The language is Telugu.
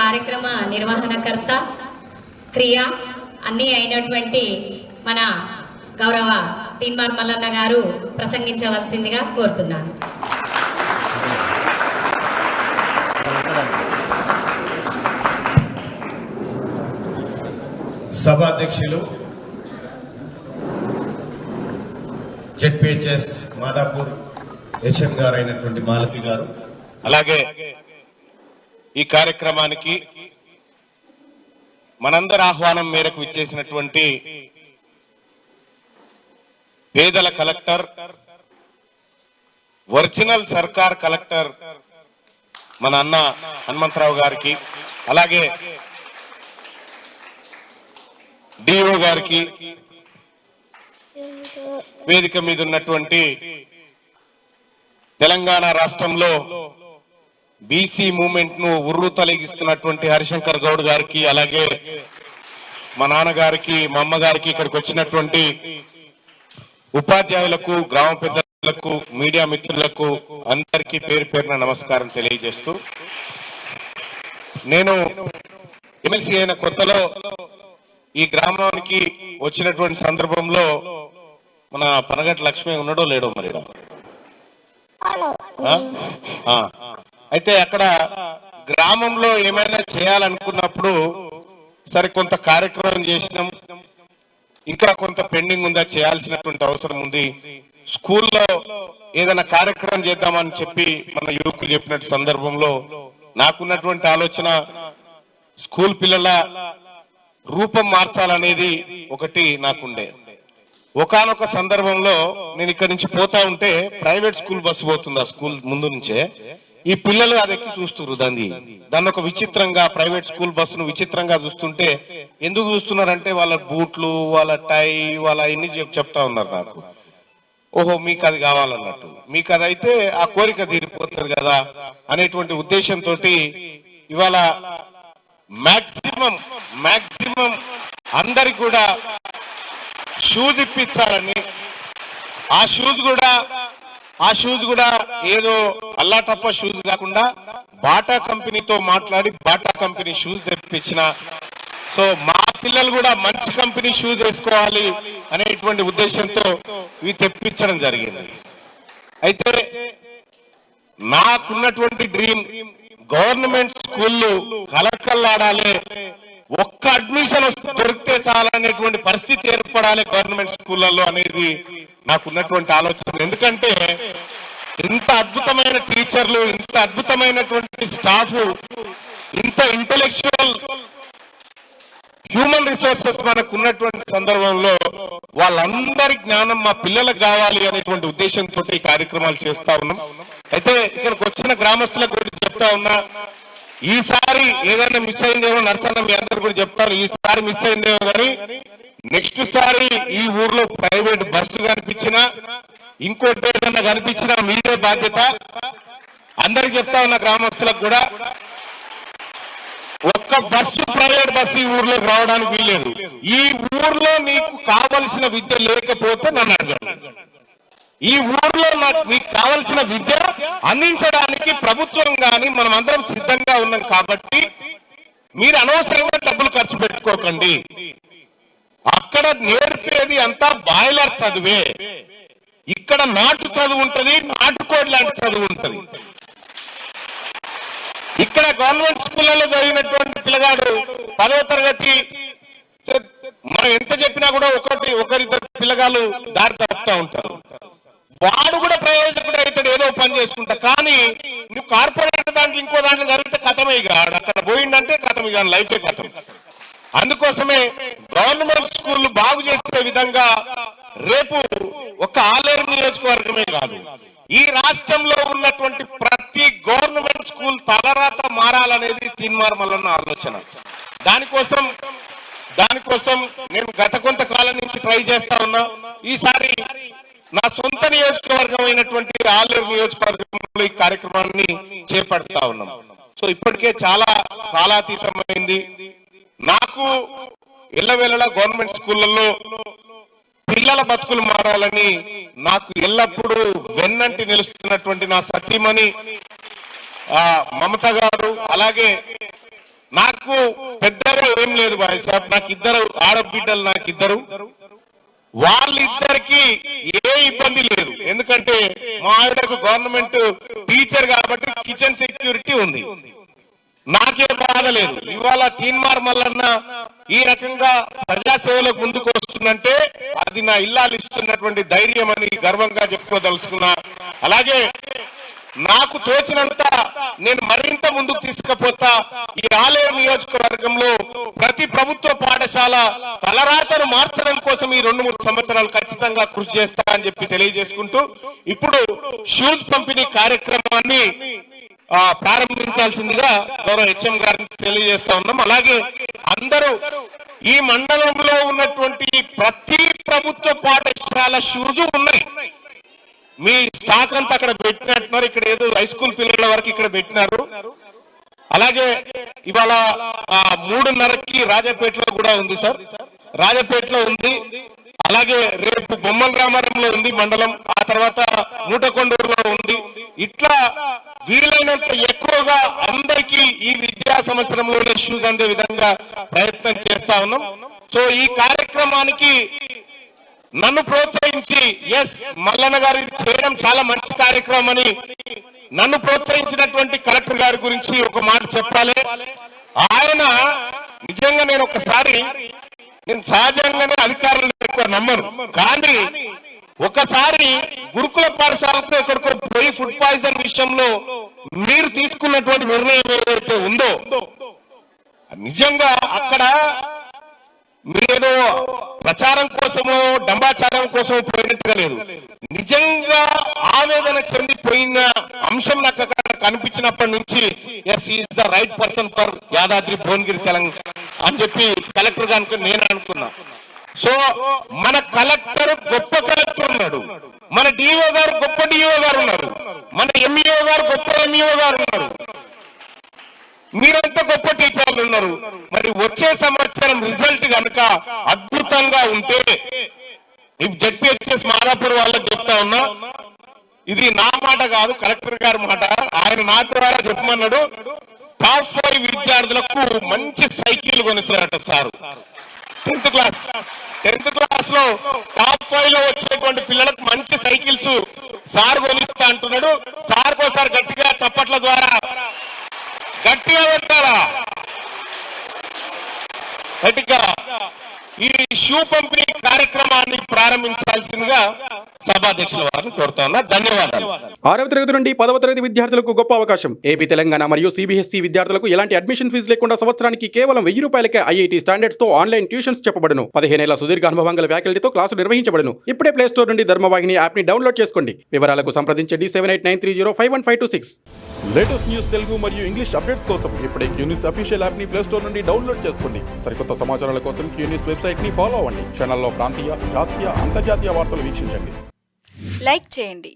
కార్యక్రమ నిర్వహణకర్త క్రియ అన్నీ అయినటువంటి మన గౌరవ తీన్మార్ మల్లన్న గారు ప్రసంగించవలసిందిగా కోరుతున్నాను. సభాధ్యక్షులు జెడ్పీహెచ్ఎస్ మాదాపూర్ హెచ్ఎం గారు అయినటువంటి మాలతి గారు, అలాగే ఈ కార్యక్రమానికి మనందరి ఆహ్వానం మేరకు ఇచ్చేసినటువంటి పేదల కలెక్టర్, ఒరిజినల్ సర్కార్ కలెక్టర్ మన అన్న హనుమంతరావు గారికి, అలాగే డిఓ గారికి, వేదిక మీద ఉన్నటువంటి తెలంగాణ రాష్ట్రంలో బీసీ మూవ్మెంట్ ను ఉర్రు తొలగిస్తున్నటువంటి హరిశంకర్ గౌడ్ గారికి, అలాగే మా నాన్నగారికి, మా అమ్మగారికి, ఇక్కడికి వచ్చినటువంటి ఉపాధ్యాయులకు, గ్రామ పెద్దలకు, మీడియా మిత్రులకు అందరికీ పేరు పేరున నమస్కారం తెలియజేస్తూ, నేను ఎమ్మెల్సీ అయిన కొత్తలో ఈ గ్రామానికి వచ్చినటువంటి సందర్భంలో మన పనగట్ల లక్ష్మి ఉన్నాడో లేడో మరి, అయితే అక్కడ గ్రామంలో ఏమైనా చేయాలనుకున్నప్పుడు సరే కొంత కార్యక్రమం చేసినాం, ఇంకా కొంత పెండింగ్ ఉందా, చేయాల్సినటువంటి అవసరం ఉంది, స్కూల్లో ఏదైనా కార్యక్రమం చేద్దామని చెప్పి మన యువకులు చెప్పినట్టు సందర్భంలో నాకున్నటువంటి ఆలోచన స్కూల్ పిల్లల రూపం మార్చాలనేది ఒకటి నాకుండే. ఒకానొక సందర్భంలో నేను ఇక్కడి నుంచి పోతా ఉంటే ప్రైవేట్ స్కూల్ బస్సు పోతుంది, ఆ స్కూల్ ముందు నుంచే ఈ పిల్లలు అది ఎక్కి చూస్తున్నారు, దాన్ని ఒక విచిత్రంగా ప్రైవేట్ స్కూల్ బస్సును విచిత్రంగా చూస్తుంటే ఎందుకు చూస్తున్నారంటే వాళ్ళ బూట్లు, వాళ్ళ టై, వాళ్ళ అన్ని చెప్తా ఉన్నారు నాకు. ఓహో మీకు అది కావాలన్నట్టు, మీకు అది అయితే ఆ కోరిక తీరిపోతుంది కదా అనేటువంటి ఉద్దేశంతో ఇవాళ మాక్సిమం అందరికి కూడా షూస్ ఇప్పించాలని, ఆ షూస్ కూడా ఏదో అల్లాటప్ప షూస్ కాకుండా బాటా కంపెనీతో మాట్లాడి బాటా కంపెనీ షూస్ తెప్పించిన, సో మా పిల్లలు కూడా మంచి కంపెనీ షూస్ వేసుకోవాలి అనేటువంటి ఉద్దేశంతో ఇవి తెప్పించడం జరిగింది. అయితే నాకున్నటువంటి డ్రీమ్ గవర్నమెంట్ స్కూళ్ళు కలకల్లాడాలి, ఒక్క అడ్మిషన్ దొరికితే చాలనేటువంటి పరిస్థితి ఏర్పడాలి గవర్నమెంట్ స్కూళ్ళలో అనేది నాకున్నటువంటి ఆలోచన. ఎందుకంటే ఇంత అద్భుతమైన టీచర్లు, ఇంత అద్భుతమైనటువంటి స్టాఫ్, ఇంత ఇంటెలెక్చువల్ హ్యూమన్ రిసోర్సెస్ మనకు ఉన్నటువంటి సందర్భంలో వాళ్ళందరి జ్ఞానం మా పిల్లలకు కావాలి అనేటువంటి ఉద్దేశంతో ఈ కార్యక్రమాలు చేస్తా ఉన్నాం. అయితే ఇక్కడికి వచ్చిన గ్రామస్తులకు కూడా చెప్తా ఉన్నా, ఈసారి ఏదైనా మిస్ అయిందేమో, నర్సన్న మీ అందరు కూడా చెప్తారు, ఈసారి మిస్ అయిందేమో కానీ నెక్స్ట్ సారి ఈ ఊర్లో ప్రైవేట్ బస్సు కనిపించినా, ఇంకోటి ఏదైనా కనిపించినా మీదే బాధ్యత. అందరికి చెప్తా ఉన్న గ్రామస్తులకు కూడా ఒక్క బస్సు, ప్రైవేట్ బస్సు ఈ ఊర్లోకి రావడానికి వీలేదు. ఈ ఊర్లో నీకు కావలసిన విద్య లేకపోతే నన్ను అడగండి. ఈ ఊర్లో మీకు కావలసిన విద్య అందించడానికి ప్రభుత్వం కానీ మనం అందరం సిద్ధంగా ఉన్నాం. కాబట్టి మీరు అనవసరంగా డబ్బులు ఖర్చు పెట్టుకోకండి. అక్కడ నేర్పేది అంతా బాయిలర్ చదువే, ఇక్కడ నాటు చదువు ఉంటది, నాటుకోడి లాంటి చదువు ఉంటది. ఇక్కడ గవర్నమెంట్ స్కూళ్ళలో చదివినటువంటి పిల్లగాడు 10వ తరగతి మనం ఎంత చెప్పినా కూడా ఒకరిద్దరు పిల్లగాళ్ళు దారి తప్పుతా ఉంటారు. వాడు కూడా ప్రయోజకుడు అవుతాడు, ఏదో పని చేసుకుంటా. కానీ నువ్వు కార్పొరేట్ దాంట్లో ఇంకో దాంట్లో చదివితే కథమే, ఇక అక్కడ పోయిందంటే కథం, ఇక లైఫే కథం. అందుకోసమే గవర్నమెంట్ స్కూల్ బాగు చేసే విధంగా రేపు ఒక ఆలేరు నియోజకవర్గమే కాదు, ఈ రాష్ట్రంలో ఉన్నటువంటి ప్రతి గవర్నమెంట్ స్కూల్ తలరాత మారాలనేది తీన్మార్ మల్లన్న ఆలోచన. దానికోసం నేను గత కొంతకాలం నుంచి ట్రై చేస్తా ఉన్నా. ఈసారి నా సొంత నియోజకవర్గం అయినటువంటి ఆలేరు నియోజకవర్గంలో ఈ కార్యక్రమాన్ని చేపడతా ఉన్నాం. సో ఇప్పటికే చాలా కాలాతీతమైంది. నాకు ఎల్లవేళలా గవర్నమెంట్ స్కూళ్ళల్లో పిల్లల బతుకులు మారాలని నాకు ఎల్లప్పుడూ వెన్నంటి నిలుస్తున్నటువంటి నా సతీమణి మమత గారు, అలాగే నాకు పెద్దగా ఏం లేదు బాయ్ సాబ్, నాకు ఇద్దరు ఆడబిడ్డలు, నాకు ఇద్దరు. వాళ్ళిద్దరికి ఏ ఇబ్బంది లేదు, ఎందుకంటే మా ఆవిడకు గవర్నమెంట్ టీచర్ కాబట్టి కిచెన్ సెక్యూరిటీ ఉంది, నాకే బాధ లేదు. ఇవాళ తీన్మార్ మల్లన్న ఈ రకంగా ప్రజాసేవలకు ముందుకు వస్తుందంటే అది నా ఇల్లాలు ఇస్తున్నటువంటి ధైర్యం అని గర్వంగా చెప్పుకోదలుచుకున్నా. అలాగే నాకు తోచినంత నేను మరింత ముందుకు తీసుకుపోతా. ఈ ఆలయం నియోజకవర్గంలో ప్రతి ప్రభుత్వ పాఠశాల తలరాతను మార్చడం కోసం ఈ 2-3 సంవత్సరాలు ఖచ్చితంగా కృషి చేస్తా అని చెప్పి తెలియజేసుకుంటూ ఇప్పుడు షూస్ పంపిణీ కార్యక్రమాన్ని ప్రారంభించాల్సిందిగా గౌరవ హెచ్ఎం గారిని తెలియజేస్తా ఉన్నాం. అలాగే అందరూ ఈ మండలంలో ఉన్నటువంటి ప్రతి ప్రభుత్వ పాఠశాల షూస్ ఉన్నాయి, మీ స్టాక్ అంతా అక్కడ పెట్టినట్టున్నారు. ఇక్కడ ఏదో హై స్కూల్ పిల్లల వరకు ఇక్కడ పెట్టినారు. అలాగే ఇవాళ 3:30కి రాజపేటలో కూడా ఉంది సార్, రాజపేటలో ఉంది. అలాగే రేపు బొమ్మల రామారంలో ఉంది మండలం, ఆ తర్వాత మూటకొండూరులో ఉంది. ఇట్లా వీలైనంత ఎక్కువగా అందరికీ ఈ విద్యా సంవత్సరంలోనే షూస్ అందే విధంగా ప్రయత్నం చేస్తా ఉన్నాం. సో ఈ కార్యక్రమానికి నన్ను ప్రోత్సహించి ఎస్ మల్లన్న గారు ఇది చేయడం చాలా మంచి కార్యక్రమం అని నన్ను ప్రోత్సహించినటువంటి కలెక్టర్ గారి గురించి ఒక మాట చెప్పాలి. ఆయన నిజంగా నేను సహజంగానే అధికారులు ఎక్కువ నమ్మను, కానీ ఒకసారి గురుకుల పాఠశాలకు ఎక్కడికో పోయి ఫుడ్ పాయిజన్ విషయంలో మీరు తీసుకున్నటువంటి నిర్ణయం ఏదైతే ఉందో నిజంగా అక్కడ మీరేదో ప్రచారం కోసమో డంబాచారం కోసమో పోయినట్టుగా లేదు, నిజంగా ఆవేదన చెందిపోయిన అంశం నాకు అక్కడ కనిపించినప్పటి నుంచి yes is the right person for Yadadri Bhuvanagiri Telangana అని చెప్పి కలెక్టర్ గారికి నేను అనుకున్నా. సో మన కలెక్టర్ గొప్ప కలెక్టర్ ఉన్నాడు, మన డిఓ గారు గొప్ప డిఓ గారు ఉన్నారు, మన ఎంఈఓ గారు గొప్ప ఎంఈఓ గారు ఉన్నారు, మీరంతా గొప్ప టీచర్లు ఉన్నారు. మరి వచ్చే సంవత్సరం రిజల్ట్ కనుక అద్భుతంగా ఉంటే జెడ్పీహెచ్ఎస్ మాదాపూర్ వాళ్ళకి చెప్తా ఉన్నా, ఇది నా మాట కాదు కలెక్టర్ గారి మాట, ఆయన నా ద్వారా చెప్పమన్నాడు. టాప్ 5 విద్యార్థులకు మంచి సైకిల్ కొనిస్తారట సార్. 10th క్లాస్ లో టాప్ 5 లో వచ్చేటువంటి పిల్లలకు మంచి సైకిల్స్ సార్ కొనిస్తా అంటున్నాడు. సార్ కోసారి గట్టిగా చప్పట్ల ద్వారా గట్టిగా పెట్టారా, గట్టిగా ఈ షూ పంపిణీ కార్యక్రమాన్ని ప్రారంభించాల్సిందిగా సభాధ్యక్షుల వారిని కోరుతా ఉన్నా. ధన్యవాదాలు. 6వ తరగతి నుండి 10వ తరగతి విద్యార్థులకు గొప్ప అవకాశం. ఏపీ, తెలంగాణ మరియు సిబిఎస్ఈ విద్యార్థులకు ఎలాంటి అడ్మిషన్ ఫీజు లేకుండా సంవత్సరానికి కేవలం 1000 రూపాయలకే ఐఐటీ స్టాండర్డ్స్ తో ఆన్లైన్ ట్యూషన్స్ చెప్పబడును. 15 ఏళ్ల సుదీర్ఘ అనుభవం గల ఫ్యాకల్టీతో క్లాసులు నిర్వహించబడును. ఇప్పుడే ప్లే స్టోర్ నుండి ధర్మవాహిని యాప్ ని డౌన్లోడ్ చేసుకోండి. వివరాలకు సంప్రదించండి 7893051526. లేటెస్ట్ న్యూస్ తెలుగు మరియు ఇంగ్లీష్ అప్డేట్స్ కోసం ఇప్పుడే క్యూన్యూస్ అఫీషియల్ యాప్ ని ప్లే స్టోర్ నుండి డౌన్లోడ్ చేసుకోండి. సరికొత్త సమాచారాల కోసం క్యూన్యూస్ వెబ్సైట్ ని ఫాలో అవ్వండి. ఛానల్లో ప్రాంతీయ, జాతీయ, అంతర్జాతీయ వార్తలు వీక్షించండి. లైక్ చేయండి,